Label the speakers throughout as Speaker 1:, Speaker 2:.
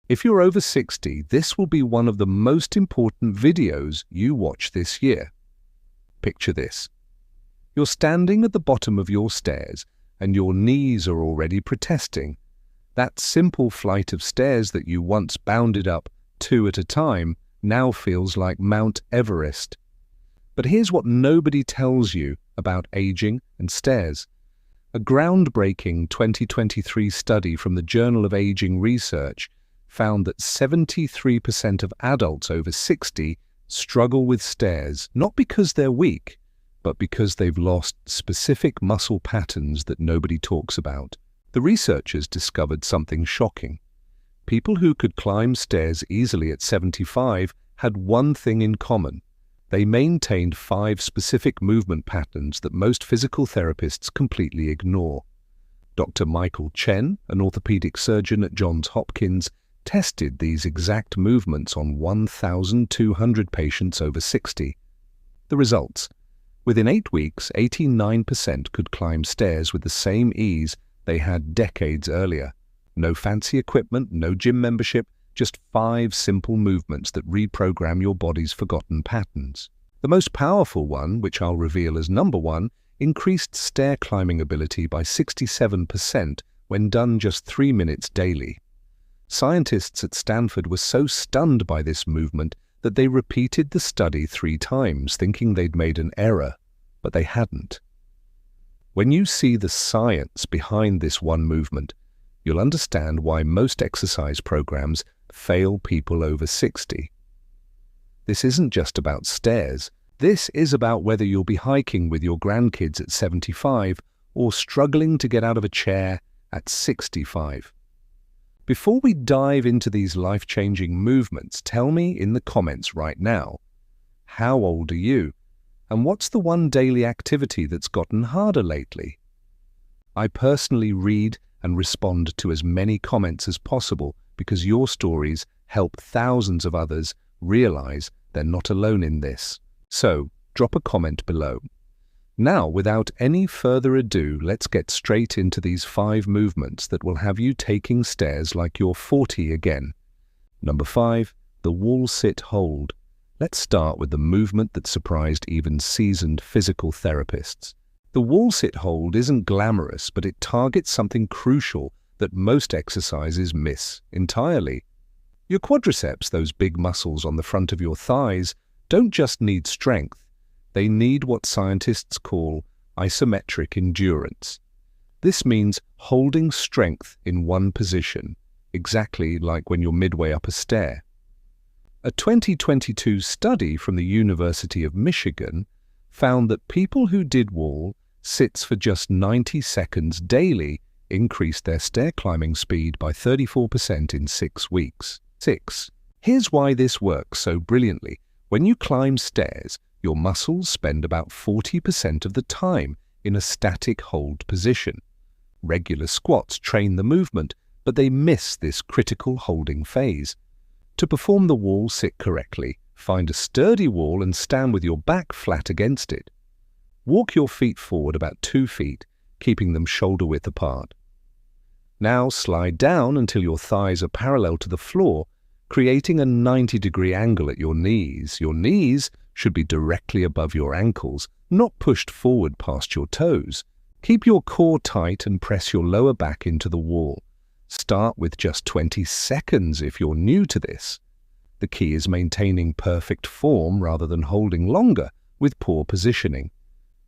Speaker 1: If you're over 60, this will be one of the most important videos you watch this year. Picture this. You're standing at the bottom of your stairs and your knees are already protesting. That simple flight of stairs that you once bounded up 2 at a time now feels like Mount Everest. But here's what nobody tells you about aging and stairs. A groundbreaking 2023 study from the Journal of Aging Research found that 73% of adults over 60 struggle with stairs, not because they're weak, but because they've lost specific muscle patterns that nobody talks about. The researchers discovered something shocking. People who could climb stairs easily at 75 had one thing in common. They maintained 5 specific movement patterns that most physical therapists completely ignore. Dr. Michael Chen, an orthopedic surgeon at Johns Hopkins, tested these exact movements on 1,200 patients over 60. The results: within 8 weeks, 89% could climb stairs with the same ease they had decades earlier. No fancy equipment, no gym membership, just 5 simple movements that reprogram your body's forgotten patterns. The most powerful one, which I'll reveal as number 1, increased stair climbing ability by 67% when done just 3 minutes daily. Scientists at Stanford were so stunned by this movement that they repeated the study 3 times, thinking they'd made an error, but they hadn't. When you see the science behind this one movement, you'll understand why most exercise programs fail people over 60. This isn't just about stairs. This is about whether you'll be hiking with your grandkids at 75 or struggling to get out of a chair at 65. Before we dive into these life-changing movements, tell me in the comments right now, how old are you? And what's the one daily activity that's gotten harder lately? I personally read and respond to as many comments as possible because your stories help thousands of others realize they're not alone in this. So, drop a comment below. Now, without any further ado, let's get straight into these 5 movements that will have you taking stairs like you're 40 again. Number 5, the wall sit hold. Let's start with the movement that surprised even seasoned physical therapists. The wall sit hold isn't glamorous, but it targets something crucial that most exercises miss entirely. Your quadriceps, those big muscles on the front of your thighs, don't just need strength. They need what scientists call isometric endurance. This means holding strength in one position, exactly like when you're midway up a stair. A 2022 study from the University of Michigan found that people who did wall sits for just 90 seconds daily increased their stair climbing speed by 34% in 6 weeks. 6. Here's why this works so brilliantly. When you climb stairs, your muscles spend about 40% of the time in a static hold position. Regular squats train the movement, but they miss this critical holding phase. To perform the wall sit correctly, find a sturdy wall and stand with your back flat against it. Walk your feet forward about 2 feet, keeping them shoulder-width apart. Now slide down until your thighs are parallel to the floor, creating a 90-degree angle at your knees. Your knees should be directly above your ankles, not pushed forward past your toes. Keep your core tight and press your lower back into the wall. Start with just 20 seconds if you're new to this. The key is maintaining perfect form rather than holding longer with poor positioning.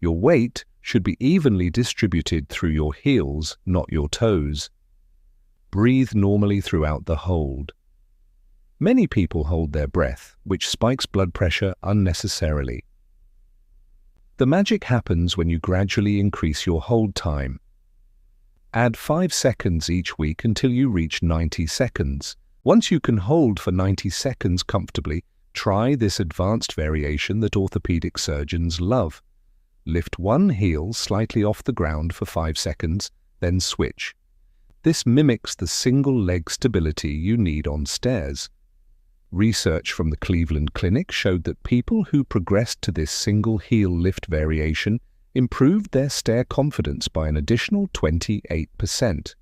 Speaker 1: Your weight should be evenly distributed through your heels, not your toes. Breathe normally throughout the hold. Many people hold their breath, which spikes blood pressure unnecessarily. The magic happens when you gradually increase your hold time. Add 5 seconds each week until you reach 90 seconds. Once you can hold for 90 seconds comfortably, try this advanced variation that orthopedic surgeons love. Lift one heel slightly off the ground for 5 seconds, then switch. This mimics the single leg stability you need on stairs. Research from the Cleveland Clinic showed that people who progressed to this single heel lift variation improved their stair confidence by an additional 28%.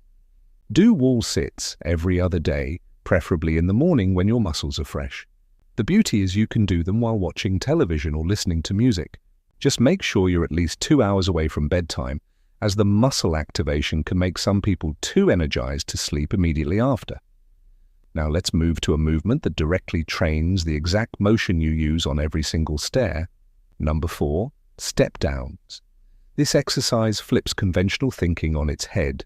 Speaker 1: Do wall sits every other day, preferably in the morning when your muscles are fresh. The beauty is you can do them while watching television or listening to music. Just make sure you're at least 2 hours away from bedtime, as the muscle activation can make some people too energized to sleep immediately after. Now let's move to a movement that directly trains the exact motion you use on every single stair. Number 4, step downs. This exercise flips conventional thinking on its head.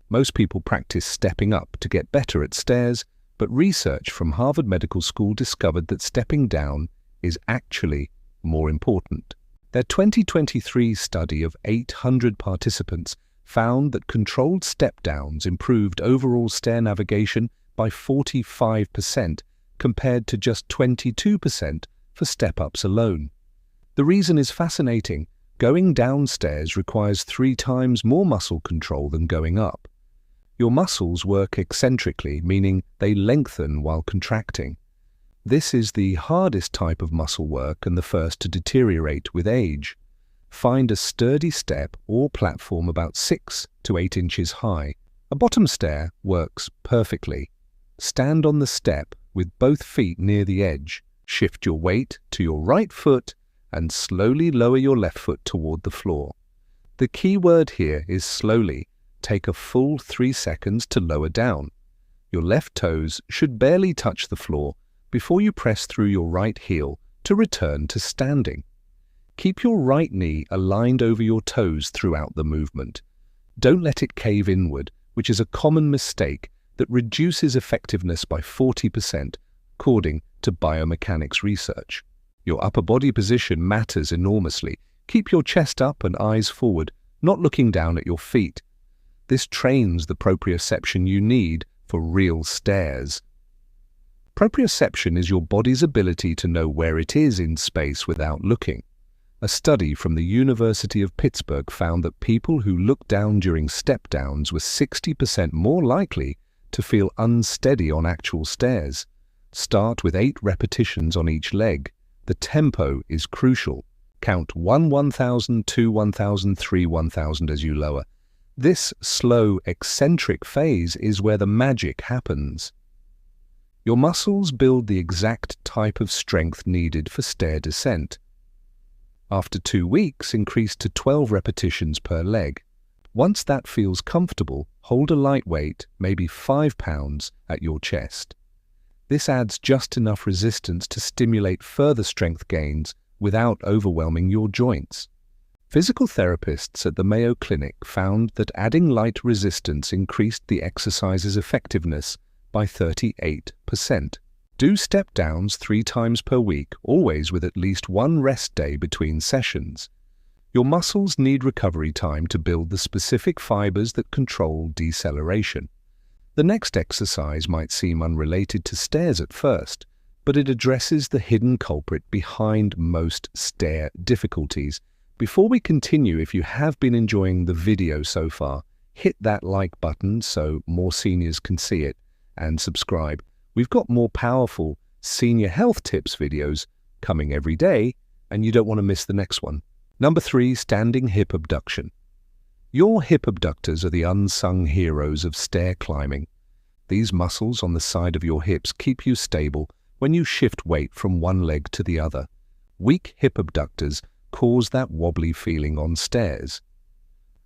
Speaker 1: Most people practice stepping up to get better at stairs, but research from Harvard Medical School discovered that stepping down is actually more important. Their 2023 study of 800 participants found that controlled step-downs improved overall stair navigation by 45% compared to just 22% for step-ups alone. The reason is fascinating. Going downstairs requires 3 times more muscle control than going up. Your muscles work eccentrically, meaning they lengthen while contracting. This is the hardest type of muscle work and the first to deteriorate with age. Find a sturdy step or platform about 6 to 8 inches high. A bottom stair works perfectly. Stand on the step with both feet near the edge. Shift your weight to your right foot and slowly lower your left foot toward the floor. The key word here is slowly. Take a full 3 seconds to lower down. Your left toes should barely touch the floor before you press through your right heel to return to standing. Keep your right knee aligned over your toes throughout the movement. Don't let it cave inward, which is a common mistake that reduces effectiveness by 40%, according to biomechanics research. Your upper body position matters enormously. Keep your chest up and eyes forward, not looking down at your feet. This trains the proprioception you need for real stairs. Proprioception is your body's ability to know where it is in space without looking. A study from the University of Pittsburgh found that people who looked down during step-downs were 60% more likely to feel unsteady on actual stairs. Start with 8 repetitions on each leg. The tempo is crucial. Count 1 1000, 2 1000, 3 1000 as you lower. This slow, eccentric phase is where the magic happens. Your muscles build the exact type of strength needed for stair descent. After 2 weeks, increase to 12 repetitions per leg. Once that feels comfortable, hold a light weight, maybe 5 pounds, at your chest. This adds just enough resistance to stimulate further strength gains without overwhelming your joints. Physical therapists at the Mayo Clinic found that adding light resistance increased the exercise's effectiveness by 38%. Do step-downs 3 times per week, always with at least 1 rest day between sessions. Your muscles need recovery time to build the specific fibers that control deceleration. The next exercise might seem unrelated to stairs at first, but it addresses the hidden culprit behind most stair difficulties. Before we continue, if you have been enjoying the video so far, hit that like button so more seniors can see it, and subscribe. We've got more powerful senior health tips videos coming every day, and you don't want to miss the next one. Number 3, standing hip abduction. Your hip abductors are the unsung heroes of stair climbing. These muscles on the side of your hips keep you stable when you shift weight from one leg to the other. Weak hip abductors cause that wobbly feeling on stairs.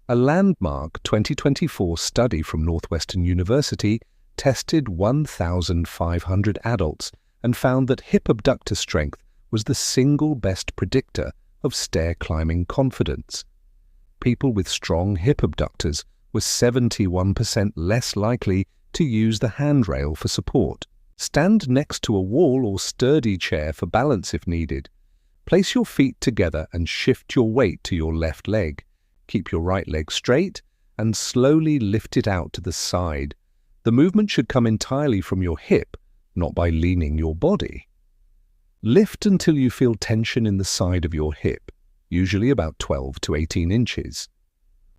Speaker 1: A landmark 2024 study from Northwestern University tested 1,500 adults and found that hip abductor strength was the single best predictor of stair climbing confidence. People with strong hip abductors were 71% less likely to use the handrail for support. Stand next to a wall or sturdy chair for balance if needed. Place your feet together and shift your weight to your left leg. Keep your right leg straight and slowly lift it out to the side. The movement should come entirely from your hip, not by leaning your body. Lift until you feel tension in the side of your hip, usually about 12 to 18 inches.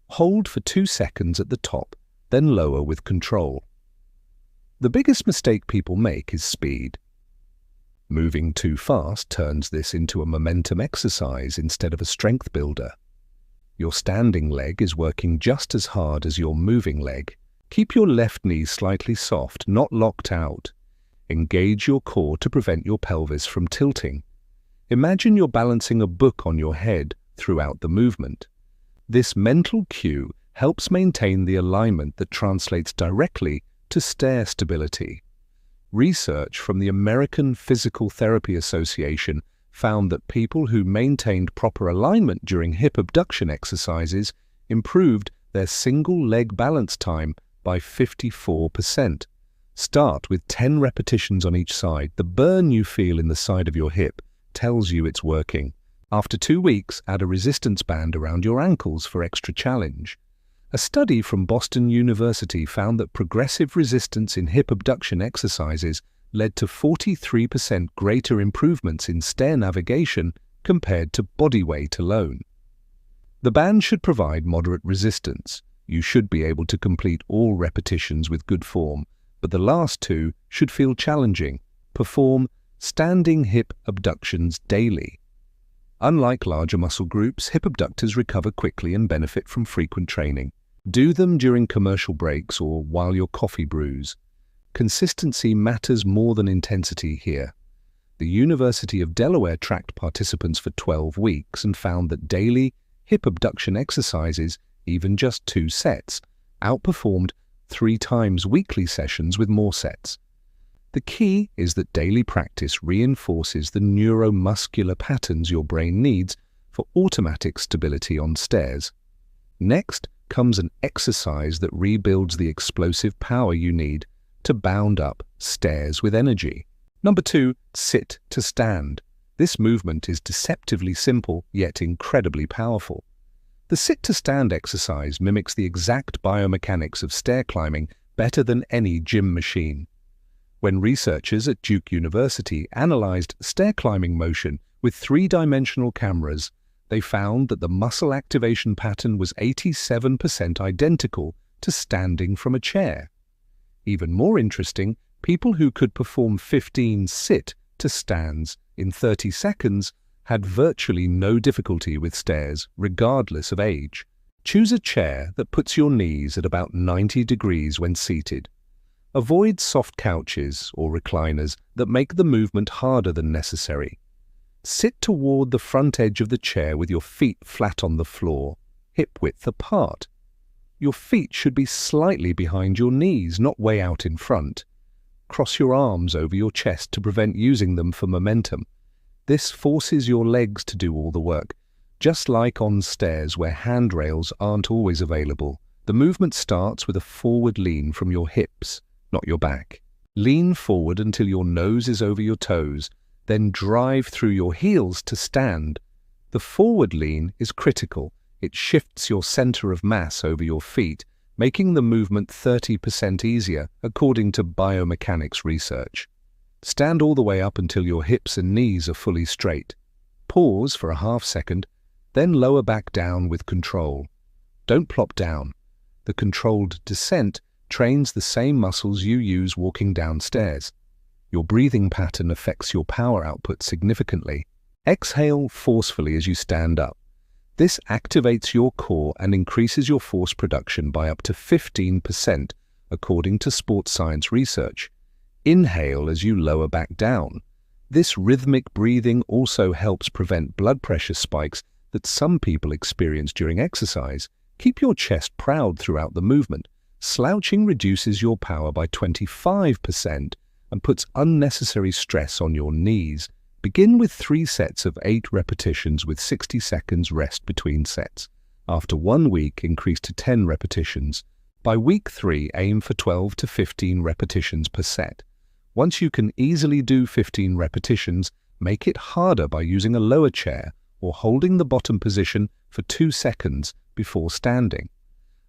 Speaker 1: Hold for 2 seconds at the top, then lower with control. The biggest mistake people make is speed. Moving too fast turns this into a momentum exercise instead of a strength builder. Your standing leg is working just as hard as your moving leg. Keep your left knee slightly soft, not locked out. Engage your core to prevent your pelvis from tilting. Imagine you're balancing a book on your head throughout the movement. This mental cue helps maintain the alignment that translates directly to stair stability. Research from the American Physical Therapy Association found that people who maintained proper alignment during hip abduction exercises improved their single leg balance time by 54%. Start with 10 repetitions on each side. The burn you feel in the side of your hip tells you it's working. After 2 weeks, add a resistance band around your ankles for extra challenge. A study from Boston University found that progressive resistance in hip abduction exercises led to 43% greater improvements in stair navigation compared to body weight alone. The band should provide moderate resistance. You should be able to complete all repetitions with good form, but the last 2 should feel challenging. Perform standing hip abductions daily. Unlike larger muscle groups, hip abductors recover quickly and benefit from frequent training. Do them during commercial breaks or while your coffee brews. Consistency matters more than intensity here. The University of Delaware tracked participants for 12 weeks and found that daily hip abduction exercises, even just 2 sets, outperformed 3 times weekly sessions with more sets. The key is that daily practice reinforces the neuromuscular patterns your brain needs for automatic stability on stairs. Next comes an exercise that rebuilds the explosive power you need to bound up stairs with energy. Number 2, sit to stand. This movement is deceptively simple yet incredibly powerful. The sit to stand exercise mimics the exact biomechanics of stair climbing better than any gym machine. When researchers at Duke University analyzed stair climbing motion with 3-dimensional cameras, they found that the muscle activation pattern was 87% identical to standing from a chair. Even more interesting, people who could perform 15 sit to stands in 30 seconds had virtually no difficulty with stairs, regardless of age. Choose a chair that puts your knees at about 90 degrees when seated. Avoid soft couches or recliners that make the movement harder than necessary. Sit toward the front edge of the chair with your feet flat on the floor, hip-width apart. Your feet should be slightly behind your knees, not way out in front. Cross your arms over your chest to prevent using them for momentum. This forces your legs to do all the work. Just like on stairs where handrails aren't always available, the movement starts with a forward lean from your hips, not your back. Lean forward until your nose is over your toes, then drive through your heels to stand. The forward lean is critical. It shifts your center of mass over your feet, making the movement 30% easier, according to biomechanics research. Stand all the way up until your hips and knees are fully straight. Pause for a half second, then lower back down with control. Don't plop down. The controlled descent trains the same muscles you use walking downstairs. Your breathing pattern affects your power output significantly. Exhale forcefully as you stand up. This activates your core and increases your force production by up to 15%, according to sports science research. Inhale as you lower back down. This rhythmic breathing also helps prevent blood pressure spikes that some people experience during exercise. Keep your chest proud throughout the movement. Slouching reduces your power by 25% and puts unnecessary stress on your knees. Begin with 3 sets of 8 repetitions with 60 seconds rest between sets. After 1 week, increase to 10 repetitions. By week 3, aim for 12 to 15 repetitions per set. Once you can easily do 15 repetitions, make it harder by using a lower chair or holding the bottom position for 2 seconds before standing.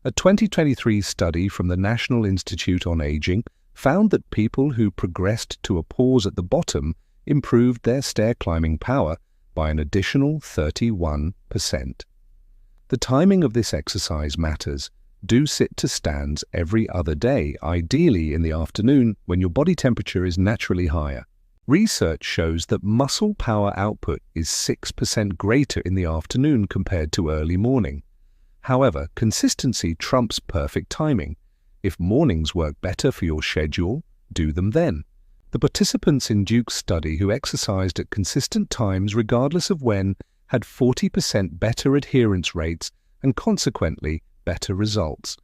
Speaker 1: A 2023 study from the National Institute on Aging found that people who progressed to a pause at the bottom improved their stair climbing power by an additional 31%. The timing of this exercise matters. Do sit to stands every other day, ideally in the afternoon when your body temperature is naturally higher. Research shows that muscle power output is 6% greater in the afternoon compared to early morning. However, consistency trumps perfect timing. If mornings work better for your schedule, do them then. The participants in Duke's study who exercised at consistent times regardless of when had 40% better adherence rates and consequently better results.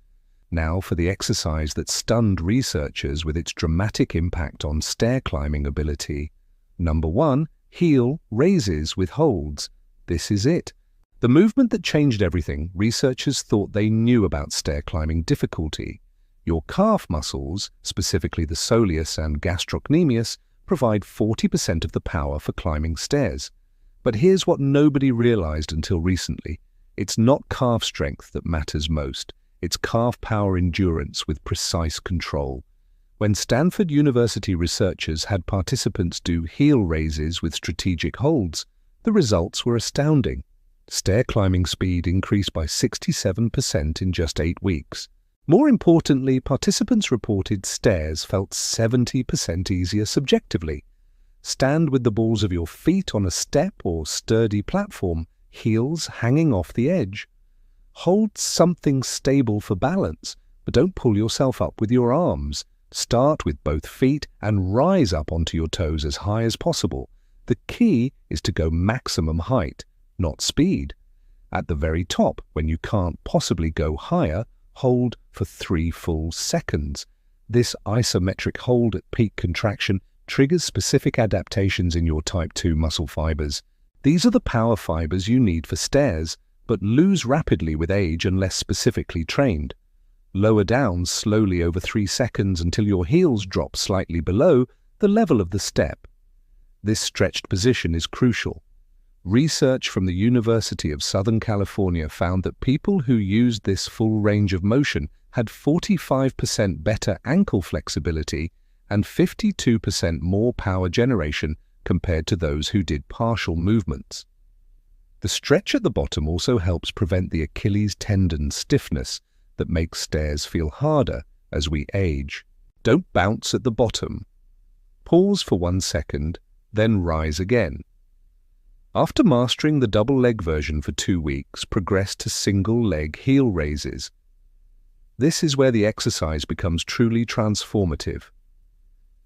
Speaker 1: Now for the exercise that stunned researchers with its dramatic impact on stair climbing ability. Number 1, heel raises with holds. This is it. The movement that changed everything. Researchers thought they knew about stair climbing difficulty. Your calf muscles, specifically the soleus and gastrocnemius, provide 40% of the power for climbing stairs. But here's what nobody realized until recently. It's not calf strength that matters most. It's calf power endurance with precise control. When Stanford University researchers had participants do heel raises with strategic holds, the results were astounding. Stair climbing speed increased by 67% in just 8 weeks. More importantly, participants reported stairs felt 70% easier subjectively. Stand with the balls of your feet on a step or sturdy platform, heels hanging off the edge. Hold something stable for balance, but don't pull yourself up with your arms. Start with both feet and rise up onto your toes as high as possible. The key is to go maximum height, not speed. At the very top, when you can't possibly go higher, hold for 3 full seconds. This isometric hold at peak contraction triggers specific adaptations in your type 2 muscle fibers. These are the power fibers you need for stairs, but lose rapidly with age unless specifically trained. Lower down slowly over 3 seconds until your heels drop slightly below the level of the step. This stretched position is crucial. Research from the University of Southern California found that people who used this full range of motion had 45% better ankle flexibility and 52% more power generation compared to those who did partial movements. The stretch at the bottom also helps prevent the Achilles tendon stiffness that makes stairs feel harder as we age. Don't bounce at the bottom. Pause for 1 second, then rise again. After mastering the double leg version for 2 weeks, progress to single leg heel raises. This is where the exercise becomes truly transformative.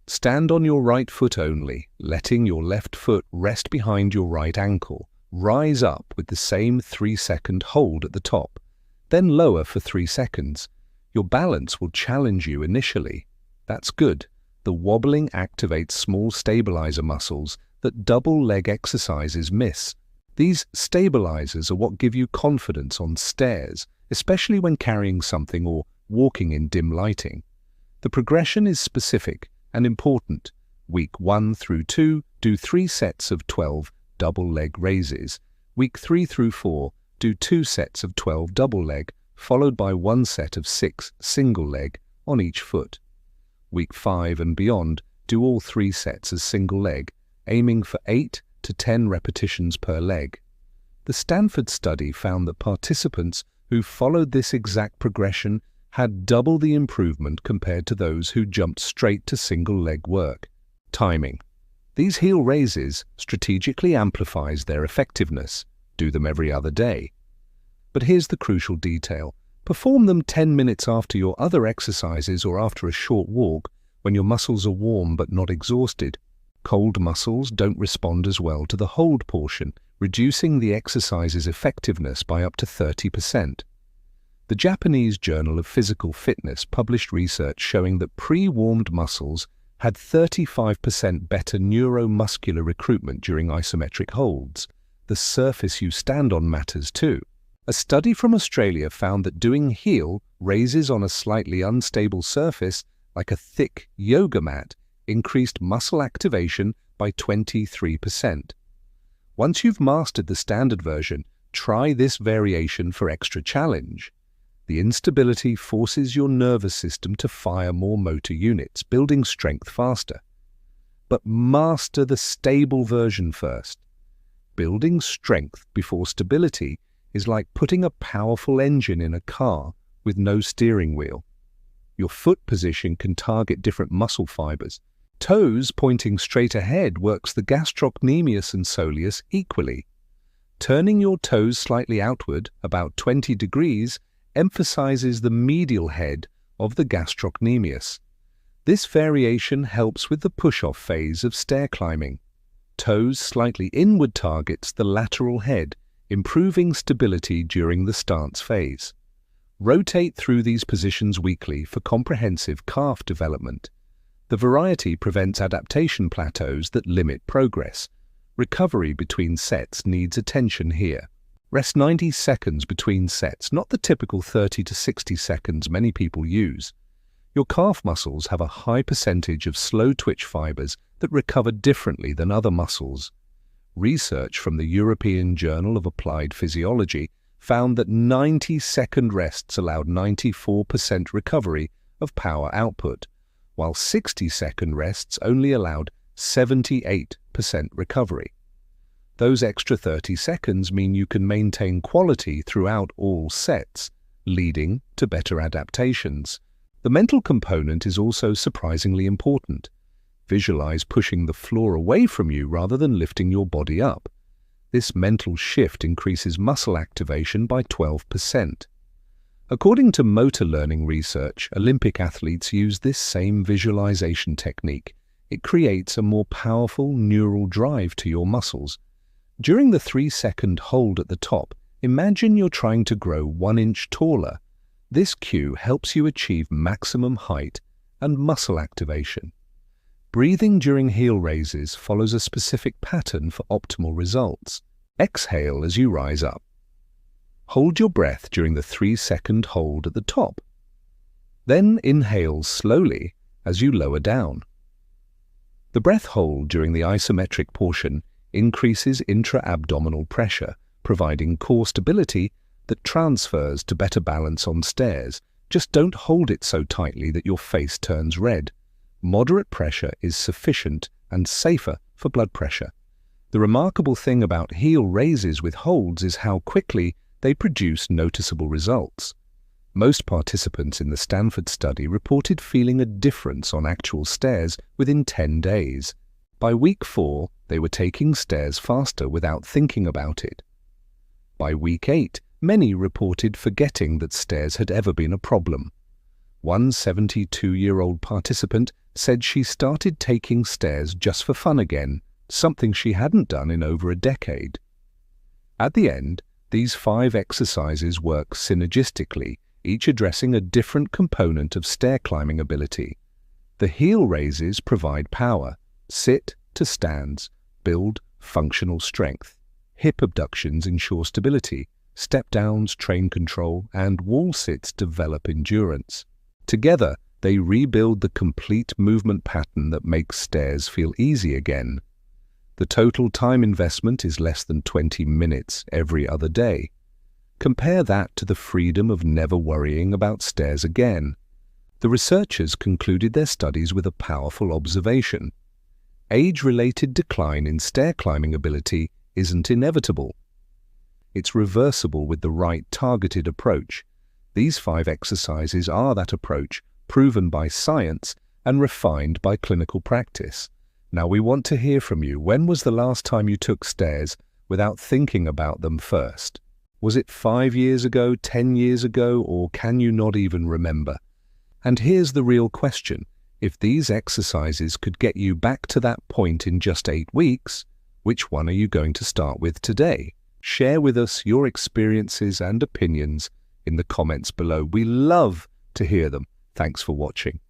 Speaker 1: Stand on your right foot only, letting your left foot rest behind your right ankle. Rise up with the same 3-second hold at the top, then lower for 3 seconds. Your balance will challenge you initially. That's good. The wobbling activates small stabilizer muscles that double leg exercises miss. These stabilizers are what give you confidence on stairs, especially when carrying something or walking in dim lighting. The progression is specific and important. Week 1 through 2, do 3 sets of 12 double leg raises. Week 3 through 4, do 2 sets of 12 double leg, followed by 1 set of 6 single leg on each foot. Week 5 and beyond, do all 3 sets as single leg, aiming for 8 to 10 repetitions per leg. The Stanford study found that participants who followed this exact progression had double the improvement compared to those who jumped straight to single leg work. Timing. These heel raises strategically amplifies their effectiveness. Do them every other day. But here's the crucial detail. Perform them 10 minutes after your other exercises or after a short walk when your muscles are warm but not exhausted. Cold muscles don't respond as well to the hold portion, reducing the exercise's effectiveness by up to 30%. The Japanese Journal of Physical Fitness published research showing that pre-warmed muscles had 35% better neuromuscular recruitment during isometric holds. The surface you stand on matters too. A study from Australia found that doing heel raises on a slightly unstable surface, like a thick yoga mat, increased muscle activation by 23%. Once you've mastered the standard version, try this variation for extra challenge. The instability forces your nervous system to fire more motor units, building strength faster. But master the stable version first. Building strength before stability is like putting a powerful engine in a car with no steering wheel. Your foot position can target different muscle fibers. Toes pointing straight ahead works the gastrocnemius and soleus equally. Turning your toes slightly outward, about 20 degrees, emphasizes the medial head of the gastrocnemius. This variation helps with the push-off phase of stair climbing. Toes slightly inward targets the lateral head, improving stability during the stance phase. Rotate through these positions weekly for comprehensive calf development. The variety prevents adaptation plateaus that limit progress. Recovery between sets needs attention here. Rest 90 seconds between sets, not the typical 30 to 60 seconds many people use. Your calf muscles have a high percentage of slow twitch fibers that recover differently than other muscles. Research from the European Journal of Applied Physiology found that 90-second rests allowed 94% recovery of power output, while 60-second rests only allowed 78% recovery. Those extra 30 seconds mean you can maintain quality throughout all sets, leading to better adaptations. The mental component is also surprisingly important. Visualize pushing the floor away from you rather than lifting your body up. This mental shift increases muscle activation by 12%. According to motor learning research, Olympic athletes use this same visualization technique. It creates a more powerful neural drive to your muscles. During the 3-second hold at the top, imagine you're trying to grow 1 inch taller. This cue helps you achieve maximum height and muscle activation. Breathing during heel raises follows a specific pattern for optimal results. Exhale as you rise up. Hold your breath during the 3-second hold at the top. Then inhale slowly as you lower down. The breath hold during the isometric portion increases intra-abdominal pressure, providing core stability that transfers to better balance on stairs. Just don't hold it so tightly that your face turns red. Moderate pressure is sufficient and safer for blood pressure. The remarkable thing about heel raises with holds is how quickly they produce noticeable results. Most participants in the Stanford study reported feeling a difference on actual stairs within 10 days. By week 4, they were taking stairs faster without thinking about it. By week 8, many reported forgetting that stairs had ever been a problem. One 72-year-old participant said she started taking stairs just for fun again, something she hadn't done in over a decade. At the end, these 5 exercises work synergistically, each addressing a different component of stair climbing ability. The heel raises provide power, sit to stands, build functional strength. Hip abductions ensure stability, step downs train control, and wall sits develop endurance. Together, they rebuild the complete movement pattern that makes stairs feel easy again. The total time investment is less than 20 minutes every other day. Compare that to the freedom of never worrying about stairs again. The researchers concluded their studies with a powerful observation. Age-related decline in stair climbing ability isn't inevitable. It's reversible with the right targeted approach. These 5 exercises are that approach, proven by science and refined by clinical practice. Now we want to hear from you. When was the last time you took stairs without thinking about them first? Was it 5 years ago, 10 years ago, or can you not even remember? And here's the real question. If these exercises could get you back to that point in just 8 weeks, which one are you going to start with today? Share with us your experiences and opinions in the comments below. We love to hear them. Thanks for watching.